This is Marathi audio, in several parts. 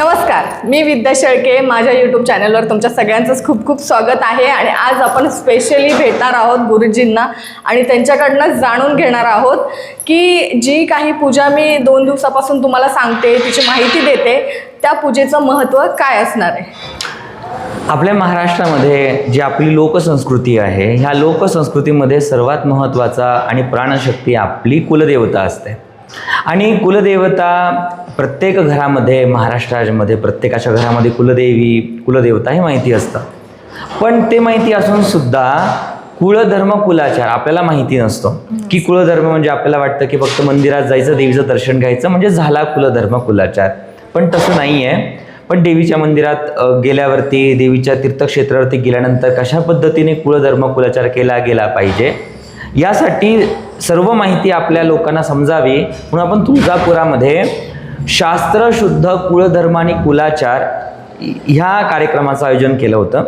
नमस्कार, मी विद्या शेळके. माझ्या यूट्यूब चॅनलवर तुमच्या सगळ्यांचंच खूप खूप स्वागत आहे. आणि आज आपण स्पेशली भेटणार आहोत गुरुजींना आणि त्यांच्याकडनं जाणून घेणार आहोत की जी काही पूजा मी 2 दिवसापासून तुम्हाला सांगते, तिची माहिती देते, त्या पूजेचं महत्त्व काय असणार आहे. आपल्या महाराष्ट्रामध्ये जी आपली लोकसंस्कृती आहे, ह्या लोकसंस्कृतीमध्ये सर्वात महत्त्वाचा आणि प्राणशक्ती आपली कुलदेवता असते. आणि कुलदेवता प्रत्येक घरामध्ये, महाराष्ट्रामध्ये प्रत्येकाच्या घरामध्ये कुलदेवता हे माहिती असतं. पण ते माहिती असून सुद्धा कुळधर्म कुलाचार आपल्याला माहिती नसतो. की कुळधर्म म्हणजे आपल्याला वाटतं की फक्त मंदिरात जायचं, देवीचं दर्शन घ्यायचं म्हणजे झाला कुलधर्म कुलाचार. पण तसं नाही आहे. पण देवीच्या मंदिरात गेल्यावरती, देवीच्या तीर्थक्षेत्रावरती गेल्यानंतर कशा पद्धतीने कुळधर्म कुलाचार केला गेला पाहिजे, यासाठी सर्व माहिती आपल्या लोकांना समजावी म्हणून आपण तुळजापुरामध्ये शास्त्रशुद्ध कुळधर्म आणि कुलाचार ह्या कार्यक्रमाचं आयोजन केलं होतं.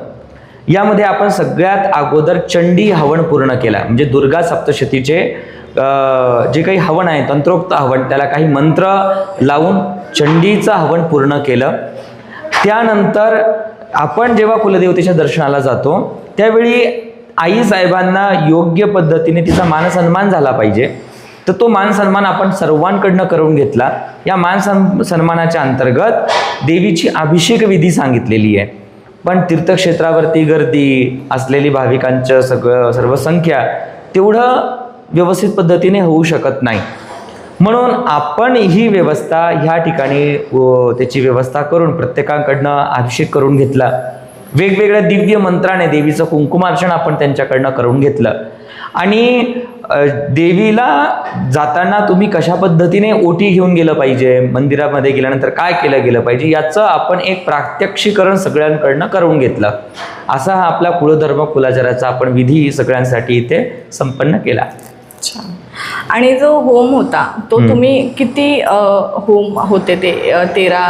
यामध्ये आपण सगळ्यात अगोदर चंडी हवन पूर्ण केला. म्हणजे दुर्गा सप्तशतीचे जे काही हवन आहे, तंत्रोक्त हवन, त्याला काही मंत्र लावून चंडीचं हवन पूर्ण केलं. त्यानंतर आपण जेव्हा कुलदेवतेच्या दर्शनाला जातो त्यावेळी आईसाहेबांना योग्य पद्धतीने तिचा मानसन्मान झाला पाहिजे. तर तो मानसन्मान आपण सर्वांकडनं करून घेतला. या सन्मानाच्या अंतर्गत देवीची अभिषेक विधी सांगितलेली आहे. पण तीर्थक्षेत्रावरती गर्दी असलेली भाविकांचं सर्व संख्या तेवढं व्यवस्थित पद्धतीने होऊ शकत नाही. म्हणून आपण ही व्यवस्था ह्या ठिकाणी त्याची व्यवस्था करून प्रत्येकाकडनं अभिषेक करून घेतला. वेगवेगळ्या दिव्य मंत्राने देवीचं कुंकुमार्चन आपण त्यांच्याकडनं करून घेतलं. आणि देवीला जाताना तुम्ही कशा पद्धतीने ओटी घेऊन गेलं पाहिजे, मंदिरामध्ये गेल्यानंतर काय केलं गेलं पाहिजे, याचं आपण एक प्रात्यक्षिकरण सगळ्यांकडनं करून घेतलं. असा हा आपला कुळधर्म कुलाचाराचा आपण विधी सगळ्यांसाठी इथे संपन्न केला. आणि जो होम होता तो तुम्ही किती होम होते ते 13,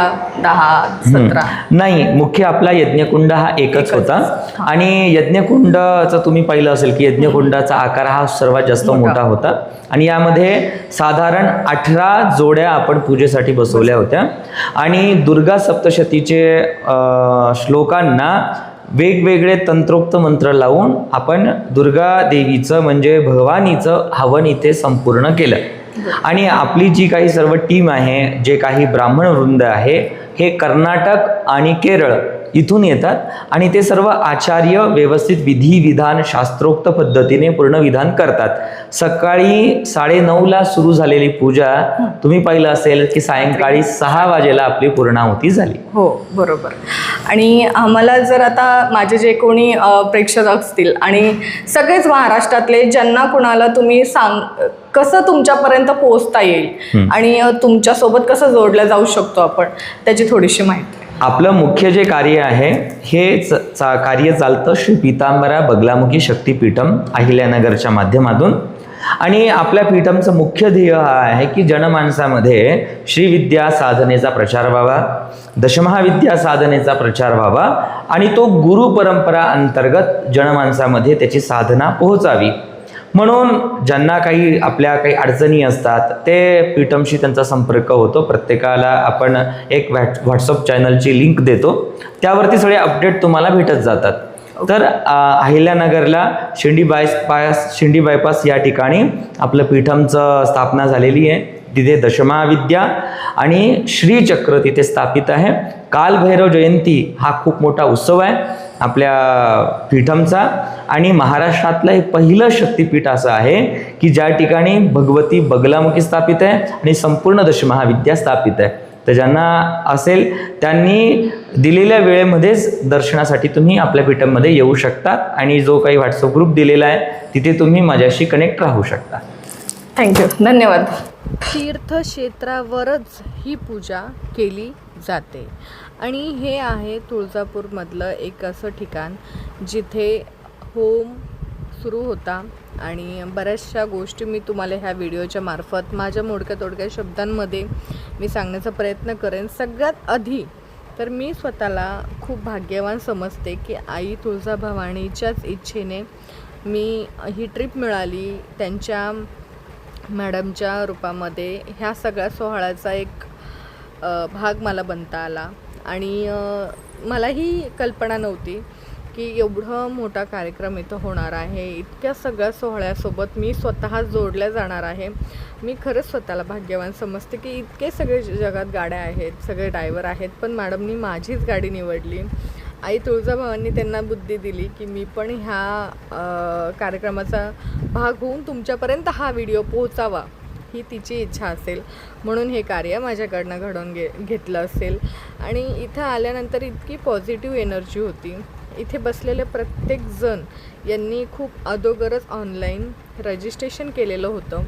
10, 17? नाही, मुख्य आपला यज्ञकुंड हा एकच होता. आणि यज्ञकुंडाचं तुम्ही पाहिलं असेल की यज्ञकुंडाचा आकार हा सर्वात जास्त मोठा होता. आणि यामध्ये साधारण 18 जोड्या आपण पूजेसाठी बसवल्या होत्या. आणि दुर्गा सप्तशतीचे श्लोकांना वेगवेगळे तंत्रोक्त मंत्र लावून आपण दुर्गा देवीचं म्हणजे भवानीचं हवन इथे संपूर्ण केलं. आणि आपली जी काही सर्व टीम आहे, जे काही ब्राह्मण वृंद आहे, हे कर्नाटक आणि केरळ इथून येतात. आणि ते सर्व आचार्य व्यवस्थित विधी विधान शास्त्रोक्त पद्धतीने पूर्ण विधान करतात. सकाळी 9:30ला सुरू झालेली पूजा तुम्ही पाहिलं असेल की सायंकाळी 6 वाजेला आपली पूर्णाहुती झाली. हो, बरोबर. आणि आम्हाला जर आता माझे जे कोणी प्रेक्षक असतील आणि सगळेच महाराष्ट्रातले, ज्यांना कुणाला तुम्ही कसं तुमच्यापर्यंत पोहोचता येईल आणि तुमच्यासोबत कसं जोडलं जाऊ शकतो आपण, त्याची थोडीशी माहिती. आपलं मुख्य जे कार्य आहे हे कार्य चालतं श्री पीतांबरा बगलामुखी शक्तीपीठम अहिल्यानगरच्या माध्यमातून. आणि आपल्या पीठमचं मुख्य ध्येय हा आहे की जनमानसामध्ये श्रीविद्या साधनेचा प्रचार व्हावा, दशमहाविद्या साधनेचा प्रचार व्हावा आणि तो गुरु परंपरा अंतर्गत जनमानसामध्ये त्याची साधना पोहोचावी. म्हणून ज्यांना आपल्या काही अडचणी असतात ते पीठमशी त्यांचा संपर्क होतो. प्रत्येकाला आपण एक व्हॉट्सअप चॅनलची लिंक देतो, त्यावरती सगळे अपडेट तुम्हाला भेटत जातात. तर अहिल्यानगरला शिंडी बायपास या ठिकाणी आपलं पीठमचं स्थापना झालेली आहे. तिथे दशमहाविद्या आणि श्रीचक्र तिथे स्थापित आहे. कालभैरव जयंती हा खूप मोठा उत्सव आहे आपल्या पीठमचा. आणि महाराष्ट्रातलं हे पहिलं शक्तिपीठ असं आहे की ज्या ठिकाणी भगवती बगलामुखी स्थापित आहे आणि संपूर्ण दशमहाविद्या स्थापित आहे. तर ज्यांना असेल त्यांनी दिलेल्या वेळेमध्येच दर्शनासाठी तुम्ही आपल्या पीठममध्ये येऊ शकता. आणि जो काही व्हॉट्सअप ग्रुप दिलेला आहे तिथे तुम्ही माझ्याशी कनेक्ट राहू शकता. थँक्यू, धन्यवाद. तीर्थक्षेत्रावरच ही पूजा केली जाते. आणि हे आहे तुळजापूरमधलं एक असं ठिकाण जिथे होम सुरू होता. आणि बऱ्याचशा गोष्टी मी तुम्हाला ह्या व्हिडिओच्या मार्फत माझ्या मोडक्या तोडक्या शब्दांमध्ये मी सांगण्याचा प्रयत्न करेन. सगळ्यात आधी तर मी स्वतःला खूप भाग्यवान समजते की आई तुळजाभवानीच्याच इच्छेने मी ही ट्रिप मिळाली. त्यांच्या मॅडमच्या रूपामध्ये ह्या सगळ्या सोहळ्याचा एक भाग मला बनता आला. आणि मलाही कल्पना नव्हती की एवढं मोठा कार्यक्रम इथं होणार आहे. इतक्या सगळ्या सोहळ्यासोबत मी स्वतः जोडल्या जाणार आहे. मी खरंच स्वतःला भाग्यवान समजते की इतके सगळे जगात गाड्या आहेत, सगळे ड्रायव्हर आहेत, पण मॅडमनी माझीच गाडी निवडली. आई तुळजाभवानी त्यांना बुद्धी दिली की मी पण ह्या कार्यक्रमाचा भाग होऊन तुमच्यापर्यंत हा व्हिडिओ पोहोचावा, ही तिची इच्छा असेल, म्हणून हे कार्य माझ्याकडनं घडवून घेतलं असेल. आणि इथं आल्यानंतर इतकी पॉझिटिव्ह एनर्जी होती. इथे बसलेले प्रत्येकजण यांनी खूप अगोदरच ऑनलाईन रजिस्ट्रेशन केलेलं होतं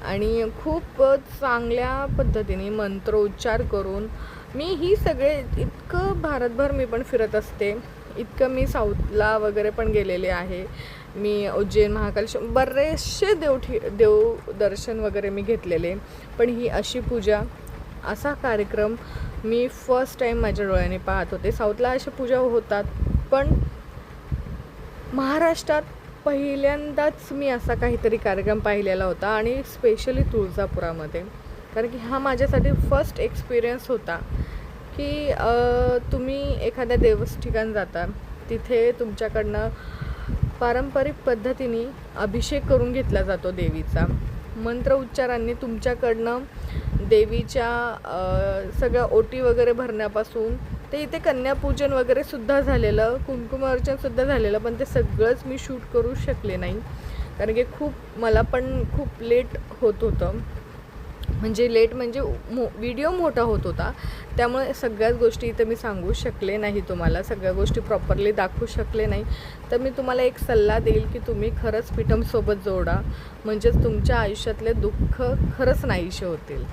आणि खूप चांगल्या पद्धतीने मंत्रोच्चार करून मी ही सगळे इतकं भारतभर मी पण फिरत असते, इतकं मी साऊथला वगैरे पण गेलेले आहे. मी उज्जैन, महाकालेश्वर बरेचसे देवदर्शन वगैरे मी घेतलेले, पण ही अशी पूजा, असा कार्यक्रम मी फर्स्ट टाईम माझ्या डोळ्याने पाहत होते. साऊथला अशा पूजा होतात, पण महाराष्ट्रात पहिल्यांदाच मी असा काहीतरी कार्यक्रम पाहिलेला होता आणि स्पेशली तुळजापुरामध्ये. कारण की हा माझ्यासाठी फर्स्ट एक्सपिरियन्स होता की तुम्ही एखाद्या देवस्थान जाता, तिथे तुमच्याकडनं पारंपरिक पद्धतीने अभिषेक करून घेतला जातो देवीचा. मंत्र उच्चारांनी तुमच्याकडनं देवीच्या सगळ्या ओटी वगैरे भरण्यापासून ते इथे कन्यापूजन वगैरे सुद्धा झालेलं, कुंकुमार्चनसुद्धा झालेलं, पण ते सगळंच मी शूट करू शकले नाही कारण की मला पण खूप लेट होत होतं. म्हणजे लेट म्हणजे व्हिडिओ मोठा होत होता, त्यामुळे सगळ्याच गोष्टी इथं मी सांगू शकले नाही तुम्हाला, सगळ्या गोष्टी प्रॉपरली दाखवू शकले नाही. तर मी तुम्हाला एक सल्ला देईल की तुम्ही खरंच पीठमसोबत जोडा, म्हणजेच तुमच्या आयुष्यातले दुःख खरंच नाहीसे होतील.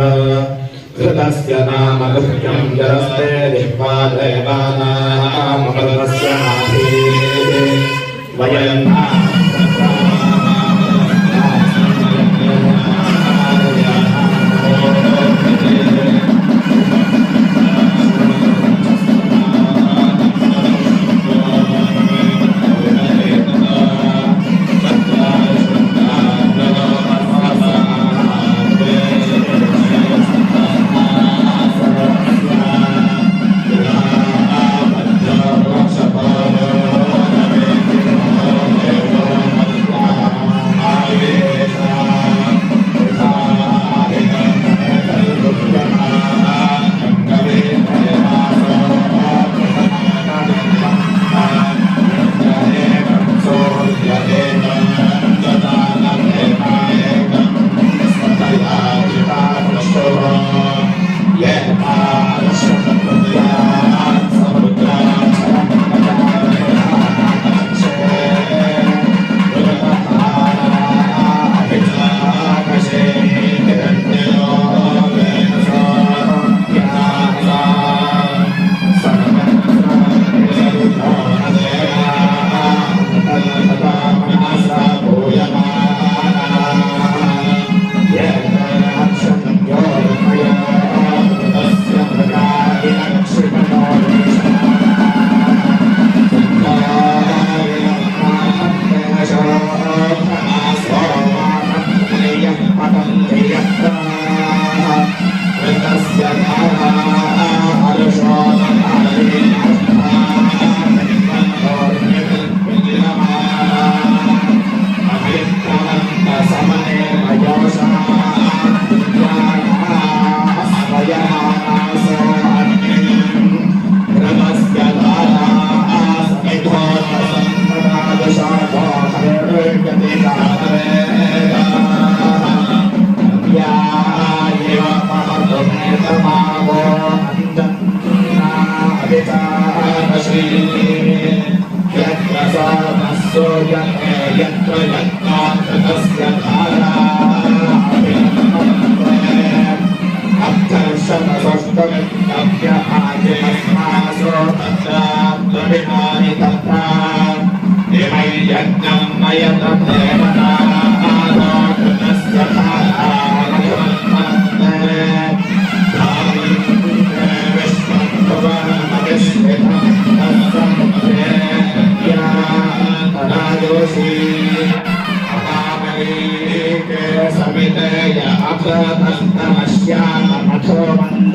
Aku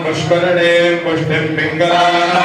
पुष्करणे पुष्टिं पिङ्गलानां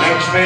लक्ष्मी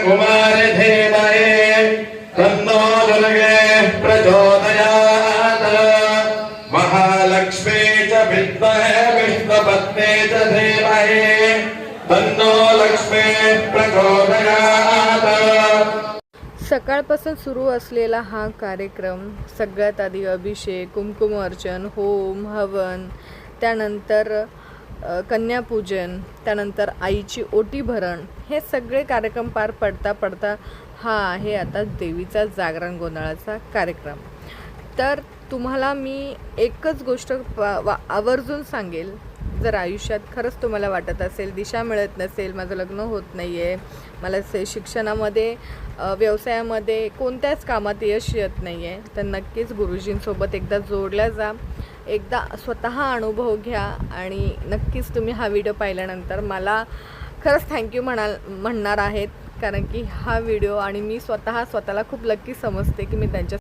कुमार धीमहि तन्नो दुर्गे प्रचोदयात् महालक्ष्मी च विद्महे विष्णुपत्नी च धीमहि तन्नो लक्ष्मी प्रचोदयात्। सकाळपासून सुरू असलेला हा कार्यक्रम सगळ्यात आधी अभिषेक, कुमकुम अर्चन, होम, हवन, त्यानंतर कन्यापूजन, त्यानंतर आईची ओटी भरण, हे सगळे कार्यक्रम पार पडता पडता हा आहे आता देवीचा जागरण गोंधळाचा कार्यक्रम. तर तुम्हाला मी एकच गोष्ट आवर्जून सांगेल, जर आयुष्यात खरंच तुम्हाला वाटत असेल दिशा मिळत नसेल, माझं लग्न होत नाही आहे, मला शिक्षणामध्ये व्यवसायामध्ये कोणत्याच कामात यश येत नाही आहे, तर नक्कीच गुरुजींसोबत एकदा जोडल्या जा, एकदा स्वतः अनुभव घ्या आणि नक्कीच तुम्ही हा व्हिडिओ पाहिल्यानंतर मला खरंच थँक्यू म्हणणार आहेत. कारण की हा व्हिडिओ आणि मी स्वतःला खूप लक्की समजते की मी त्यांच्या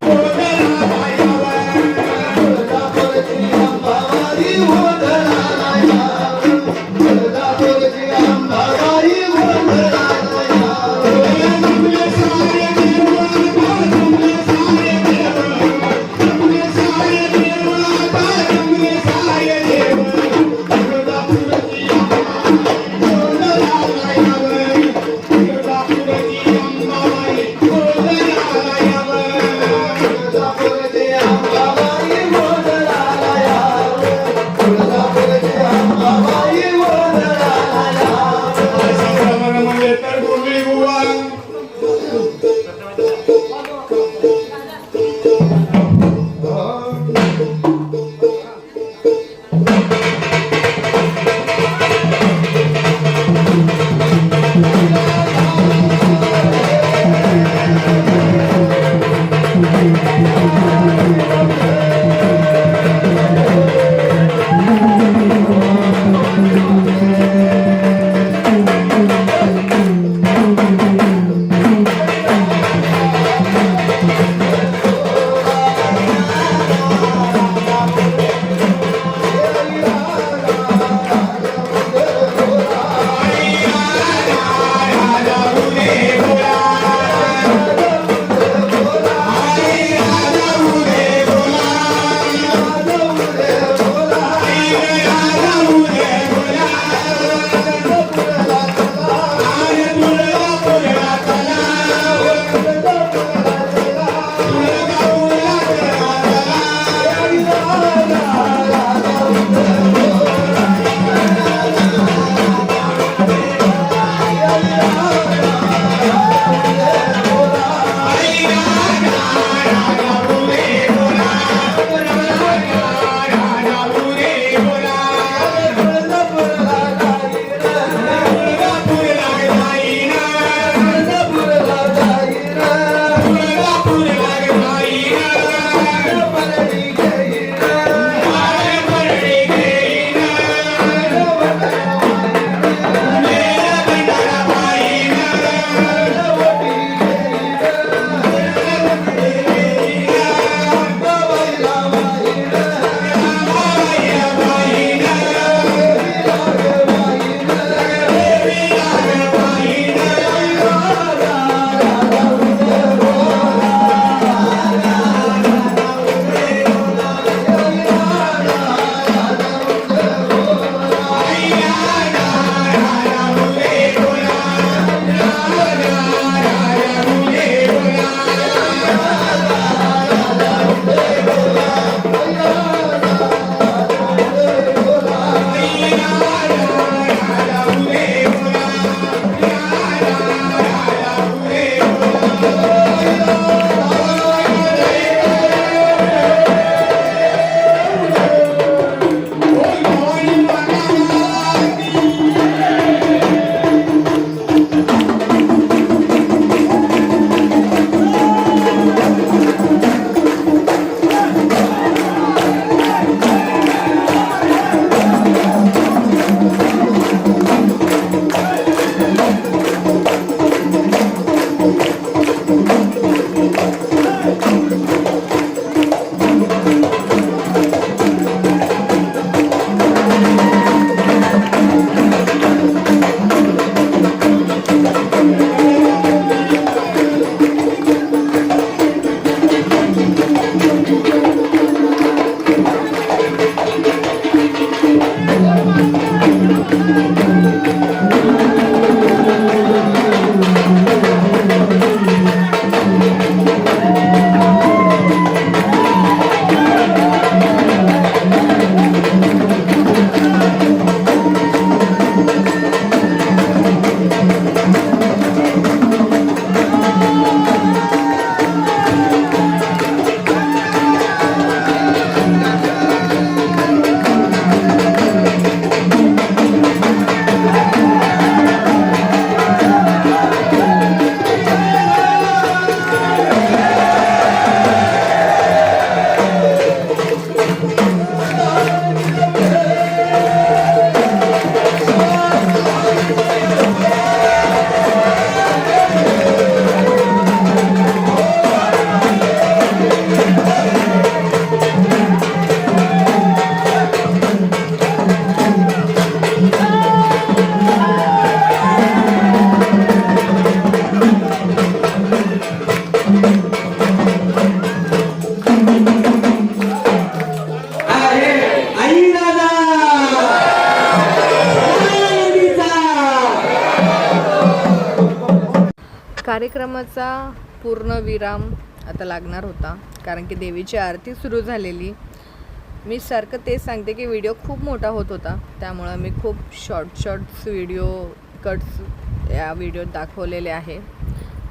कार्यक्रमाचा पूर्ण विराम आता लागणार होता, कारण की देवीची आरती सुरू झालेली. मी सारखं तेच सांगते की व्हिडिओ खूप मोठा होत होता, त्यामुळं मी खूप शॉर्ट्स व्हिडिओ कट्स या व्हिडिओत दाखवलेले आहे.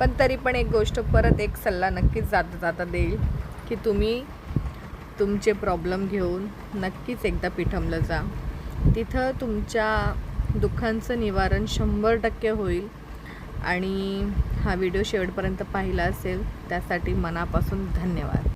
पण तरी पण एक गोष्ट, परत एक सल्ला नक्कीच जाता देईल की तुम्ही तुमचे प्रॉब्लेम घेऊन नक्कीच एकदा पीठमला जा. तिथं तुमच्या दुःखांचं निवारण 100% होईल. आणि हा व्हिडिओ शेवटपर्यंत पाहिला असेल त्यासाठी मनापासून धन्यवाद.